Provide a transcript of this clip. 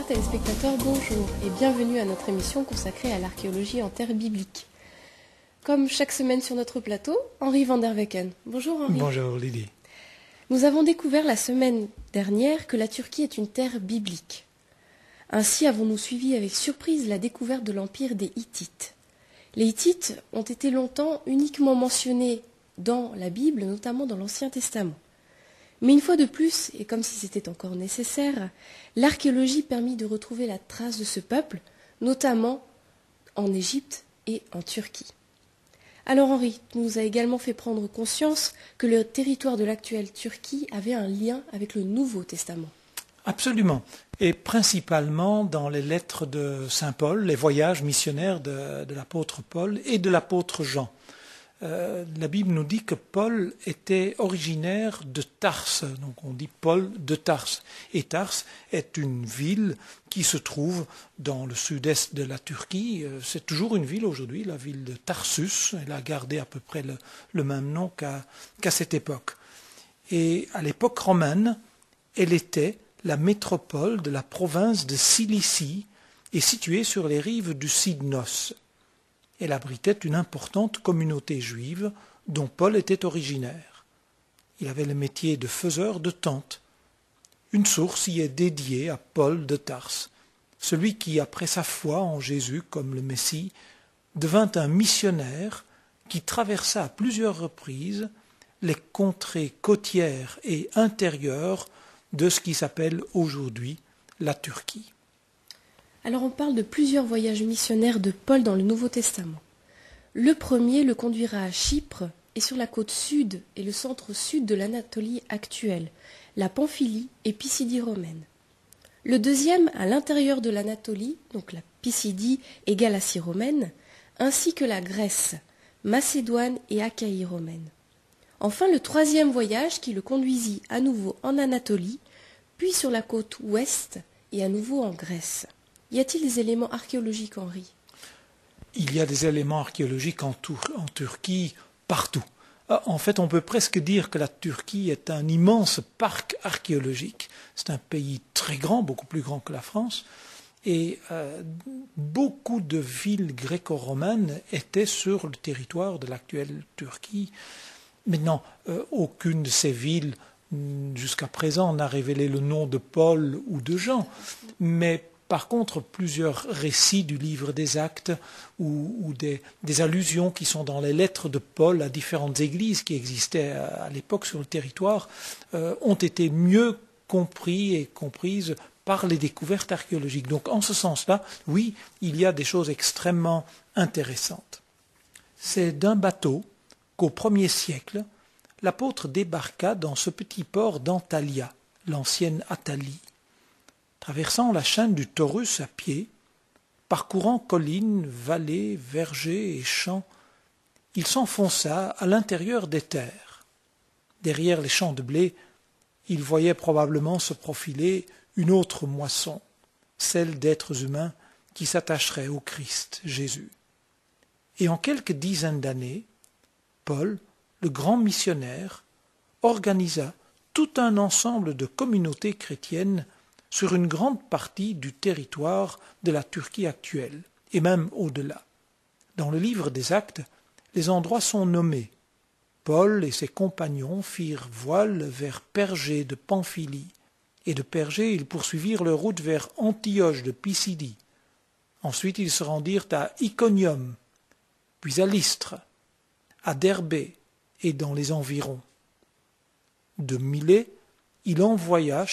Chers téléspectateurs, bonjour et bienvenue à notre émission consacrée à l'archéologie en terre biblique. Comme chaque semaine sur notre plateau, Henri van der Wecken. Bonjour Henri. Bonjour Lydie. Nous avons découvert la semaine dernière que la Turquie est une terre biblique. Ainsi avons-nous suivi avec surprise la découverte de l'empire des Hittites. Les Hittites ont été longtemps uniquement mentionnés dans la Bible, notamment dans l'Ancien Testament. Mais une fois de plus, et comme si c'était encore nécessaire, l'archéologie permit de retrouver la trace de ce peuple, notamment en Égypte et en Turquie. Alors Henri, tu nous as également fait prendre conscience que le territoire de l'actuelle Turquie avait un lien avec le Nouveau Testament. Absolument, et principalement dans les lettres de Saint Paul, les voyages missionnaires de l'apôtre Paul et de l'apôtre Jean. La Bible nous dit que Paul était originaire de Tarse, donc on dit Paul de Tarse. Et Tarse est une ville qui se trouve dans le sud-est de la Turquie. C'est toujours une ville aujourd'hui, la ville de Tarsus. Elle a gardé à peu près le même nom qu'à cette époque. Et à l'époque romaine, elle était la métropole de la province de Cilicie et située sur les rives du Cydnos. Elle abritait une importante communauté juive dont Paul était originaire. Il avait le métier de faiseur de tentes. Une source y est dédiée à Paul de Tarse, celui qui, après sa foi en Jésus comme le Messie, devint un missionnaire qui traversa à plusieurs reprises les contrées côtières et intérieures de ce qui s'appelle aujourd'hui la Turquie. Alors on parle de plusieurs voyages missionnaires de Paul dans le Nouveau Testament. Le premier le conduira à Chypre et sur la côte sud et le centre-sud de l'Anatolie actuelle, la Pamphylie et Pisidie romaine. Le deuxième à l'intérieur de l'Anatolie, donc la Pisidie et Galatie romaine, ainsi que la Grèce, Macédoine et Achaïe romaine. Enfin le troisième voyage qui le conduisit à nouveau en Anatolie, puis sur la côte ouest et à nouveau en Grèce. Y a-t-il des éléments archéologiques, Henri ? Il y a des éléments archéologiques en Turquie partout. En fait, on peut presque dire que la Turquie est un immense parc archéologique. C'est un pays très grand, beaucoup plus grand que la France. Et beaucoup de villes gréco-romaines étaient sur le territoire de l'actuelle Turquie. Maintenant, aucune de ces villes, jusqu'à présent, n'a révélé le nom de Paul ou de Jean. Mais par contre, plusieurs récits du livre des Actes ou des allusions qui sont dans les lettres de Paul à différentes églises qui existaient à l'époque sur le territoire ont été mieux compris et comprises par les découvertes archéologiques. Donc en ce sens-là, oui, il y a des choses extrêmement intéressantes. C'est d'un bateau qu'au 1er siècle, l'apôtre débarqua dans ce petit port d'Antalya, l'ancienne Athalie. Traversant la chaîne du Taurus à pied, parcourant collines, vallées, vergers et champs, il s'enfonça à l'intérieur des terres. Derrière les champs de blé, il voyait probablement se profiler une autre moisson, celle d'êtres humains qui s'attacheraient au Christ Jésus. Et en quelques dizaines d'années, Paul, le grand missionnaire, organisa tout un ensemble de communautés chrétiennes sur une grande partie du territoire de la Turquie actuelle, et même au-delà. Dans le livre des Actes, les endroits sont nommés. Paul et ses compagnons firent voile vers Pergée de Pamphylie, et de Pergée ils poursuivirent leur route vers Antioche de Pisidie. Ensuite ils se rendirent à Iconium, puis à Lystre, à Derbée et dans les environs. De Milet, il envoya